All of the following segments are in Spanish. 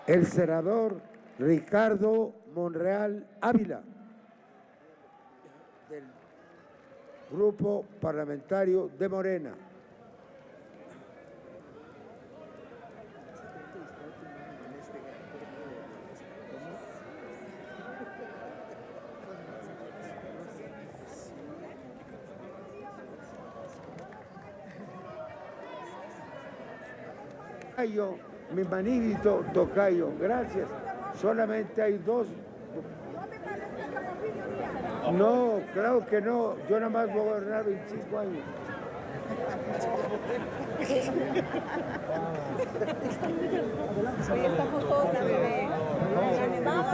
el senador Ricardo Monreal Ávila, del Grupo Parlamentario de Morena. Tocayo, mi maniguito Tocayo, gracias. Solamente hay dos. No, claro que no. Yo nada más voy a gobernar 25 años. Hoy estamos todos de bebé. Vamos.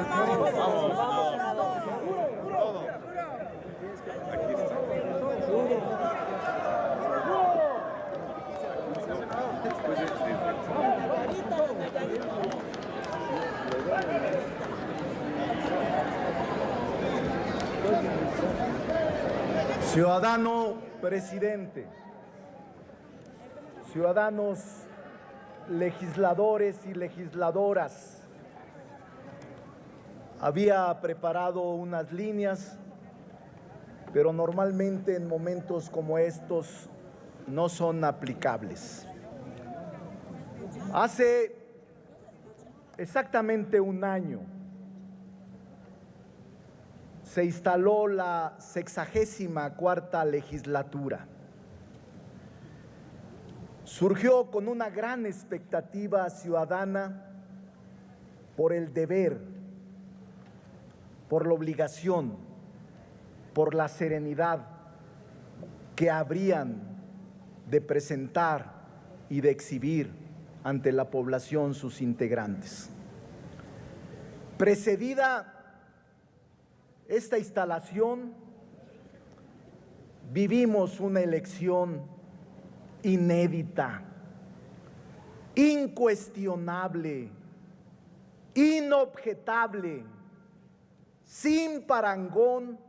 Ciudadano presidente, ciudadanos legisladores y legisladoras, había preparado unas líneas, pero normalmente en momentos como estos no son aplicables. Hace exactamente un año se instaló la 64ª legislatura. Surgió con una gran expectativa ciudadana por el deber, por la obligación, por la serenidad que habrían de presentar y de exhibir ante la población sus integrantes. Precedida esta instalación, vivimos una elección inédita, incuestionable, inobjetable, sin parangón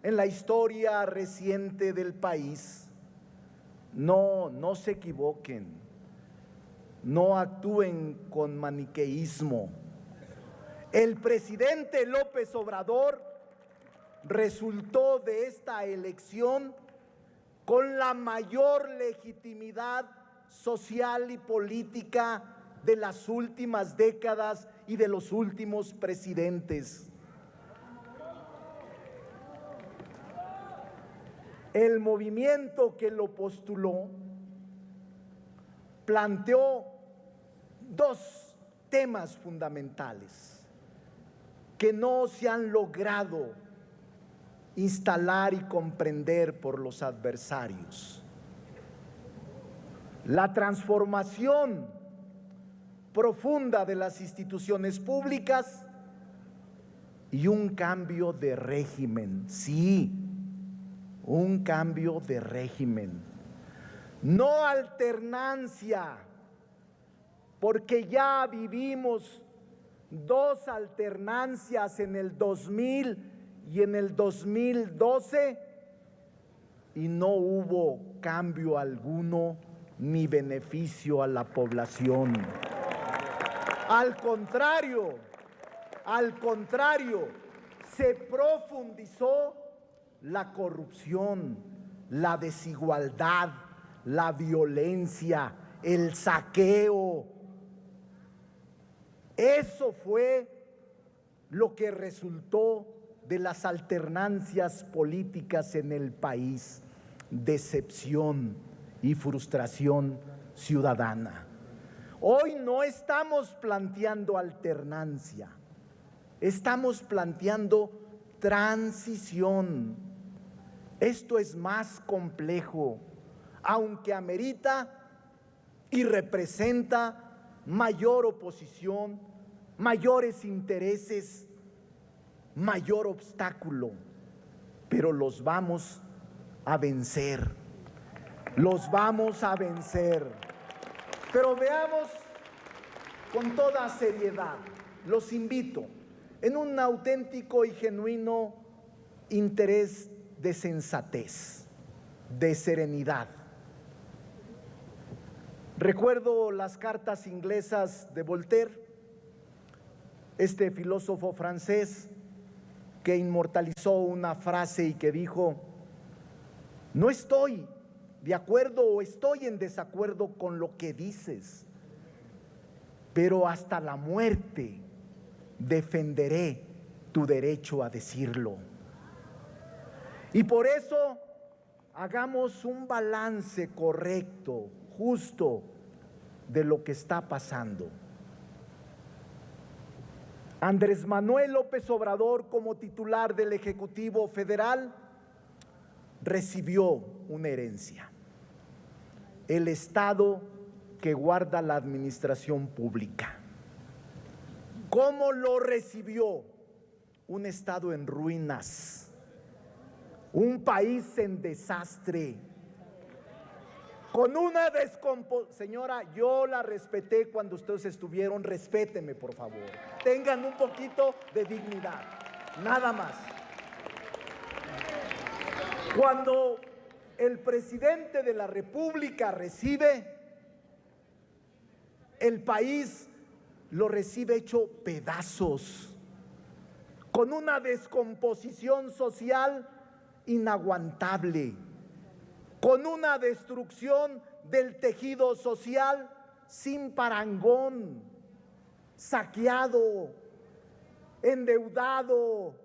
en la historia reciente del país. No se equivoquen, no actúen con maniqueísmo. El presidente López Obrador resultó de esta elección con la mayor legitimidad social y política de las últimas décadas y de los últimos presidentes. El movimiento que lo postuló planteó dos temas fundamentales que no se han logrado instalar y comprender por los adversarios. La transformación profunda de las instituciones públicas y un cambio de régimen, sí, un cambio de régimen. No alternancia, porque ya vivimos dos alternancias en el 2000 y en el 2012 y no hubo cambio alguno ni beneficio a la población. Al contrario, se profundizó la corrupción, la desigualdad, la violencia, el saqueo. Eso fue lo que resultó de las alternancias políticas en el país: decepción y frustración ciudadana. Hoy no estamos planteando alternancia, estamos planteando transición. Esto es más complejo, aunque amerita y representa mayor oposición, mayores intereses, mayor obstáculo, pero los vamos a vencer, los vamos a vencer. Pero veamos con toda seriedad, los invito en un auténtico y genuino interés de sensatez, de serenidad. Recuerdo las cartas inglesas de Voltaire, este filósofo francés que inmortalizó una frase y que dijo: no estoy de acuerdo o estoy en desacuerdo con lo que dices, pero hasta la muerte defenderé tu derecho a decirlo. Y por eso hagamos un balance correcto, justo, de lo que está pasando. Andrés Manuel López Obrador, como titular del Ejecutivo Federal, recibió una herencia: el Estado que guarda la administración pública. ¿Cómo lo recibió? Un Estado en ruinas, un país en desastre, con una descomposición. Señora, yo la respeté cuando ustedes estuvieron, respéteme por favor. Tengan un poquito de dignidad, nada más. Cuando el presidente de la República recibe, el país lo recibe hecho pedazos, con una descomposición social inaguantable, con una destrucción del tejido social sin parangón, saqueado, endeudado,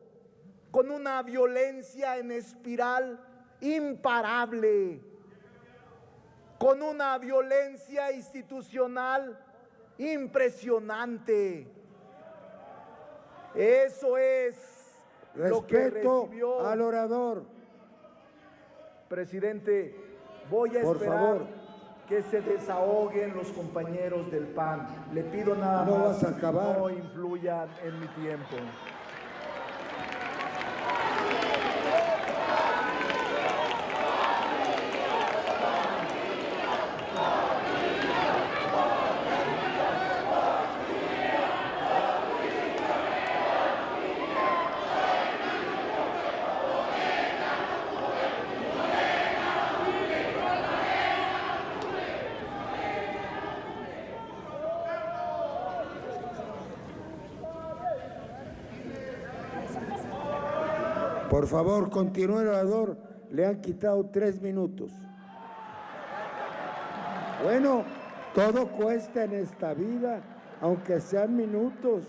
con una violencia en espiral imparable, con una violencia institucional impresionante. Eso es lo que recibió. Al orador. Presidente, voy a esperar que se desahoguen los compañeros del PAN. Le pido nada más, no vas a acabar. No influyan en mi tiempo. Por favor, continúe el orador. Le han quitado 3 minutos. Bueno, todo cuesta en esta vida, aunque sean minutos.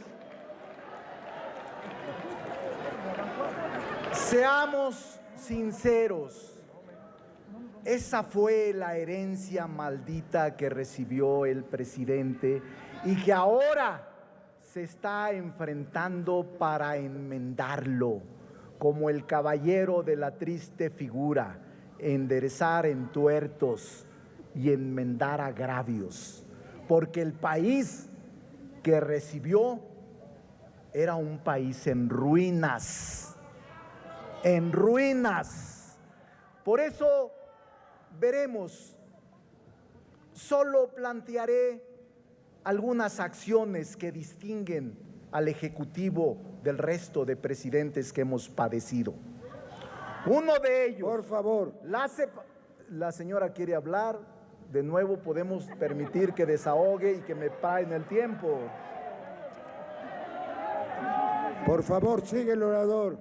Seamos sinceros. Esa fue la herencia maldita que recibió el presidente y que ahora se está enfrentando para enmendarlo, como el caballero de la triste figura, enderezar entuertos y enmendar agravios, porque el país que recibió era un país en ruinas, en ruinas. Por eso veremos, solo plantearé algunas acciones que distinguen al Ejecutivo del resto de presidentes que hemos padecido. Uno de ellos… Por favor. La señora quiere hablar. De nuevo, podemos permitir que desahogue y que me paguen el tiempo. Por favor, sigue el orador.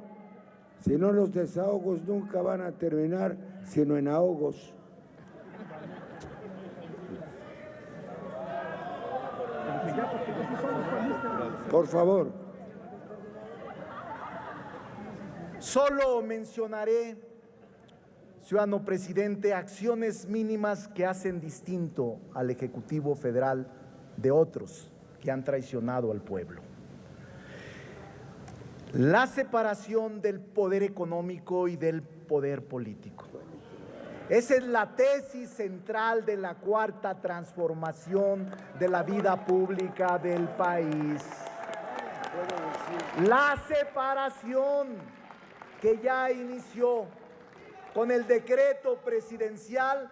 Si no, los desahogos nunca van a terminar, sino en ahogos. Por favor. Solo mencionaré, ciudadano presidente, acciones mínimas que hacen distinto al Ejecutivo Federal de otros que han traicionado al pueblo. La separación del poder económico y del poder político. Esa es la tesis central de la cuarta transformación de la vida pública del país. La separación que ya inició con el decreto presidencial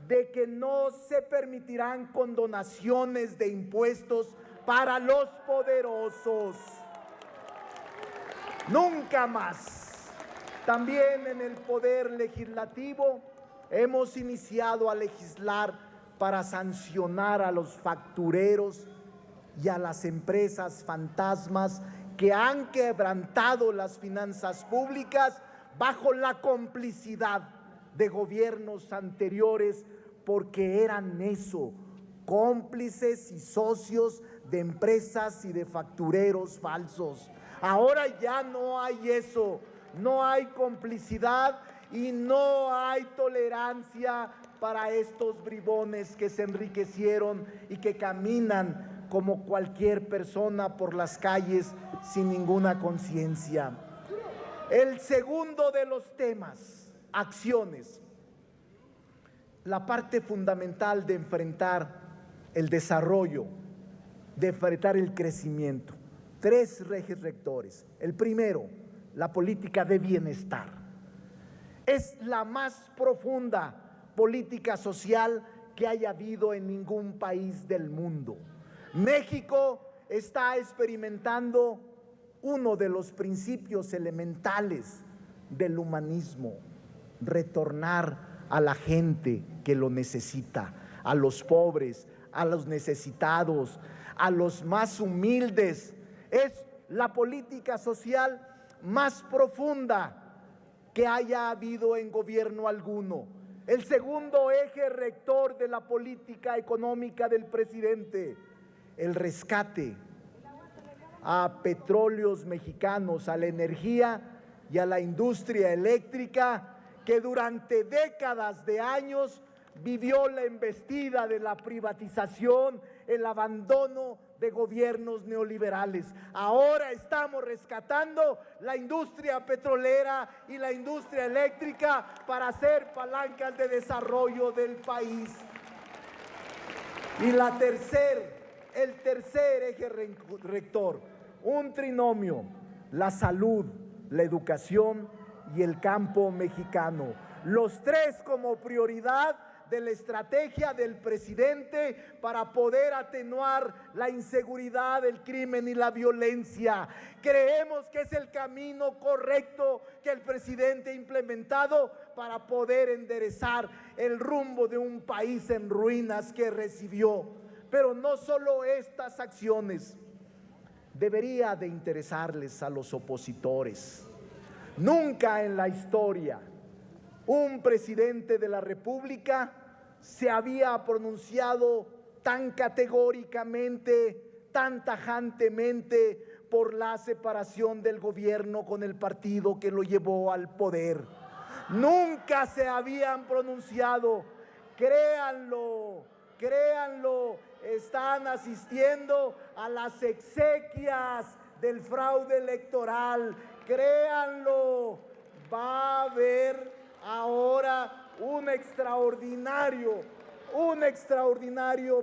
de que no se permitirán condonaciones de impuestos para los poderosos. Nunca más. También en el poder legislativo hemos iniciado a legislar para sancionar a los factureros y a las empresas fantasmas que han quebrantado las finanzas públicas bajo la complicidad de gobiernos anteriores, porque eran eso, cómplices y socios de empresas y de factureros falsos. Ahora ya no hay eso, no hay complicidad y no hay tolerancia para estos bribones que se enriquecieron y que caminan como cualquier persona por las calles sin ninguna conciencia. El segundo de los temas, acciones. La parte fundamental de enfrentar el desarrollo, de enfrentar el crecimiento. 3 ejes rectores. El primero, la política de bienestar. Es la más profunda política social que haya habido en ningún país del mundo. México está experimentando uno de los principios elementales del humanismo: retornar a la gente que lo necesita, a los pobres, a los necesitados, a los más humildes. Es la política social más profunda que haya habido en gobierno alguno. El segundo eje rector de la política económica del presidente, el rescate a petróleos mexicanos, a la energía y a la industria eléctrica que durante décadas de años vivió la embestida de la privatización, el abandono de gobiernos neoliberales. Ahora estamos rescatando la industria petrolera y la industria eléctrica para hacer palancas de desarrollo del país. Y el tercer eje rector, un trinomio: la salud, la educación y el campo mexicano. Los 3 como prioridad de la estrategia del presidente para poder atenuar la inseguridad, el crimen y la violencia. Creemos que es el camino correcto que el presidente ha implementado para poder enderezar el rumbo de un país en ruinas que recibió. Pero no solo estas acciones debería de interesarles a los opositores. Nunca en la historia un presidente de la República se había pronunciado tan categóricamente, tan tajantemente por la separación del gobierno con el partido que lo llevó al poder. Nunca se habían pronunciado. Créanlo, están asistiendo a las exequias del fraude electoral. Créanlo, va a haber ahora un extraordinario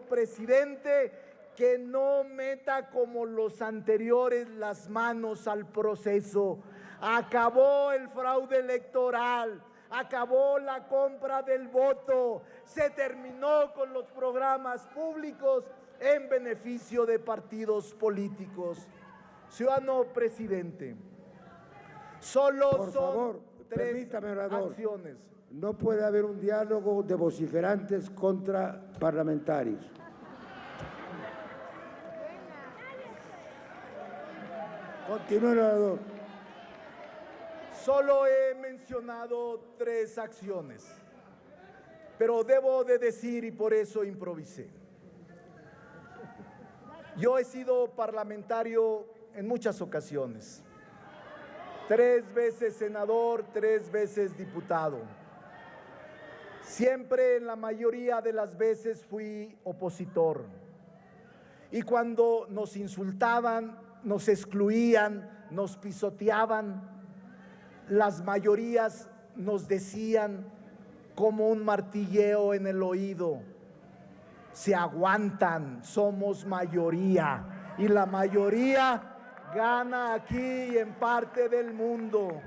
presidente que no meta como los anteriores las manos al proceso. Acabó el fraude electoral, acabó la compra del voto, se terminó con los programas públicos en beneficio de partidos políticos. Ciudadano presidente, solo Por son favor, 3 permítame, orador. acciones. No puede haber un diálogo de vociferantes contra parlamentarios. Continúe, orador. Solo he mencionado 3 acciones, pero debo de decir, y por eso improvisé. Yo he sido parlamentario en muchas ocasiones. 3 veces senador, 3 veces diputado. Siempre, en la mayoría de las veces, fui opositor. Y cuando nos insultaban, nos excluían, nos pisoteaban, las mayorías nos decían como un martilleo en el oído: se aguantan, somos mayoría. Y la mayoría gana aquí y en parte del mundo.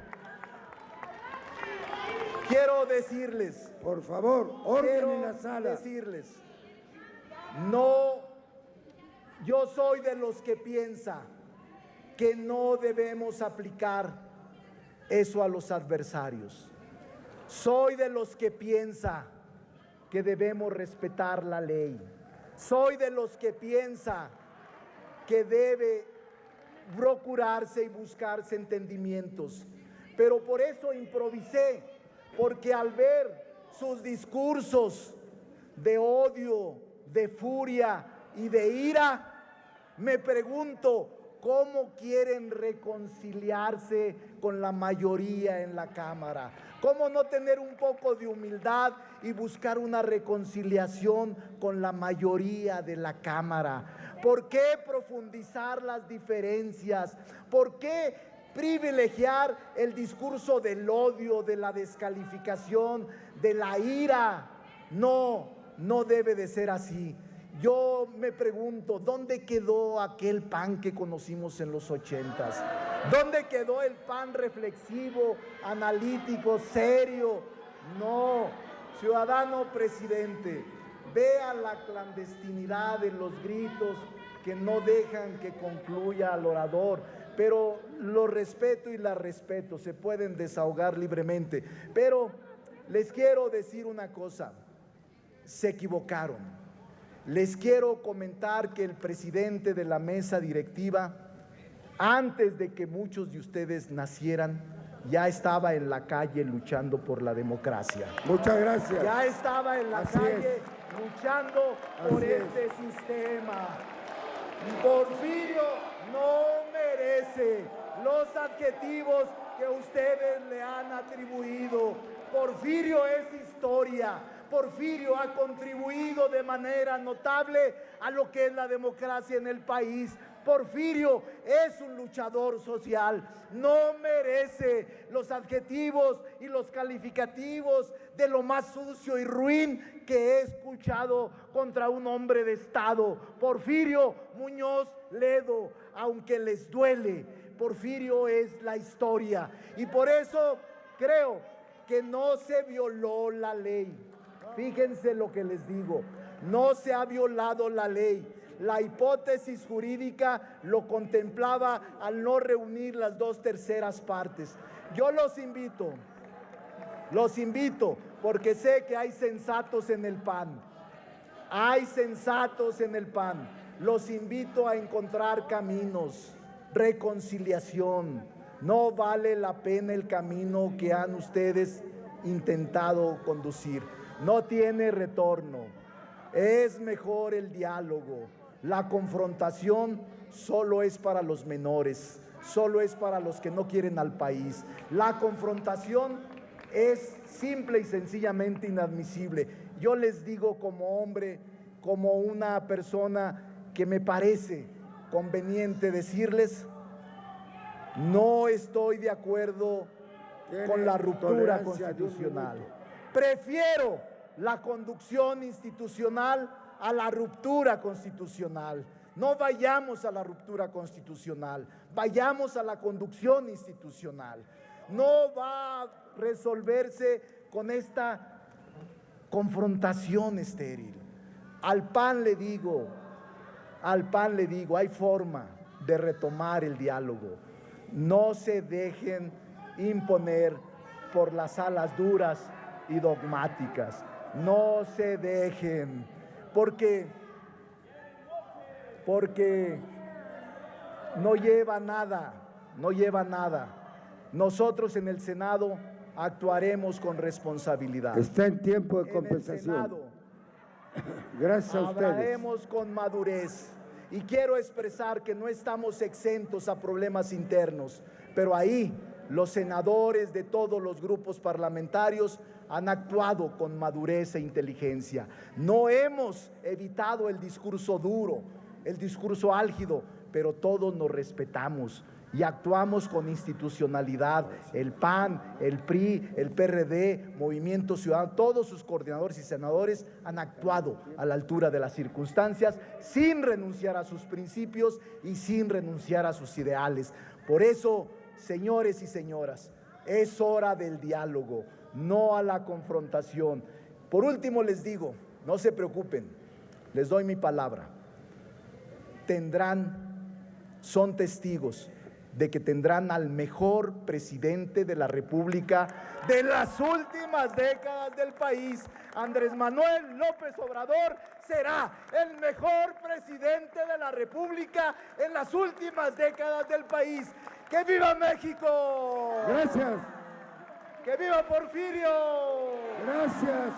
Quiero decirles, por favor, orden en la sala. No, yo soy de los que piensa que no debemos aplicar eso a los adversarios. Soy de los que piensa que debemos respetar la ley. Soy de los que piensa que debe procurarse y buscarse entendimientos. Pero por eso improvisé, porque al ver sus discursos de odio, de furia y de ira, me pregunto cómo quieren reconciliarse con la mayoría en la Cámara. ¿Cómo no tener un poco de humildad y buscar una reconciliación con la mayoría de la Cámara? ¿Por qué profundizar las diferencias? ¿Por qué privilegiar el discurso del odio, de la descalificación, de la ira? No, no debe de ser así. Yo me pregunto, ¿dónde quedó aquel PAN que conocimos en los 80s? ¿Dónde quedó el PAN reflexivo, analítico, serio? No, ciudadano presidente, vea la clandestinidad de los gritos que no dejan que concluya al orador, pero lo respeto y la respeto, se pueden desahogar libremente. Pero les quiero decir una cosa, se equivocaron. Les quiero comentar que el presidente de la mesa directiva, antes de que muchos de ustedes nacieran, ya estaba en la calle luchando por la democracia. Muchas gracias. Ya estaba en la calle luchando por este sistema. Porfirio no merece los adjetivos que ustedes le han atribuido. Porfirio es historia. Porfirio ha contribuido de manera notable a lo que es la democracia en el país. Porfirio es un luchador social, no merece los adjetivos y los calificativos de lo más sucio y ruin que he escuchado contra un hombre de Estado. Porfirio Muñoz Ledo, aunque les duele, Porfirio es la historia. Y por eso creo que no se violó la ley. Fíjense lo que les digo, no se ha violado la ley. La hipótesis jurídica lo contemplaba al no reunir las 2/3 partes. Yo los invito, porque sé que hay sensatos en el PAN. Hay sensatos en el PAN. Los invito a encontrar caminos, reconciliación. No vale la pena el camino que han ustedes intentado conducir. No tiene retorno. Es mejor el diálogo. La confrontación solo es para los menores, solo es para los que no quieren al país. La confrontación es simple y sencillamente inadmisible. Yo les digo como hombre, como una persona que me parece conveniente decirles, no estoy de acuerdo con la ruptura constitucional. Prefiero la conducción institucional a la ruptura constitucional. No vayamos a la ruptura constitucional, vayamos a la conducción institucional. No va a resolverse con esta confrontación estéril. Al PAN le digo, hay forma de retomar el diálogo. No se dejen imponer por las alas duras y dogmáticas. No se dejen, porque no lleva nada. Nosotros en el Senado actuaremos con responsabilidad. Está en tiempo de compensación. En el Senado gracias a ustedes. hablaremos con madurez. Y quiero expresar que no estamos exentos a problemas internos, pero ahí los senadores de todos los grupos parlamentarios han actuado con madurez e inteligencia. No hemos evitado el discurso duro, el discurso álgido, pero todos nos respetamos y actuamos con institucionalidad. El PAN, el PRI, el PRD, Movimiento Ciudadano, todos sus coordinadores y senadores han actuado a la altura de las circunstancias, sin renunciar a sus principios y sin renunciar a sus ideales. Por eso, señores y señoras, es hora del diálogo, no a la confrontación. Por último les digo, no se preocupen, les doy mi palabra. Son testigos de que tendrán al mejor presidente de la República de las últimas décadas del país. Andrés Manuel López Obrador será el mejor presidente de la República en las últimas décadas del país. ¡Que viva México! Gracias. ¡Que viva Porfirio! Gracias.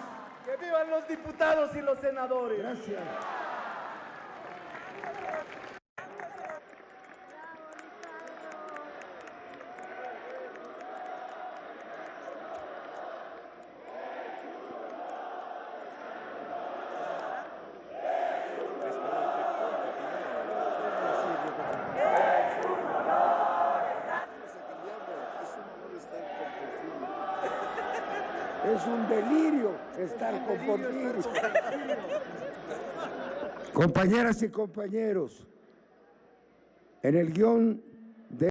¡Que vivan los diputados y los senadores! Gracias. Es un delirio estar con Porfirio. Compañeras y compañeros, en el guión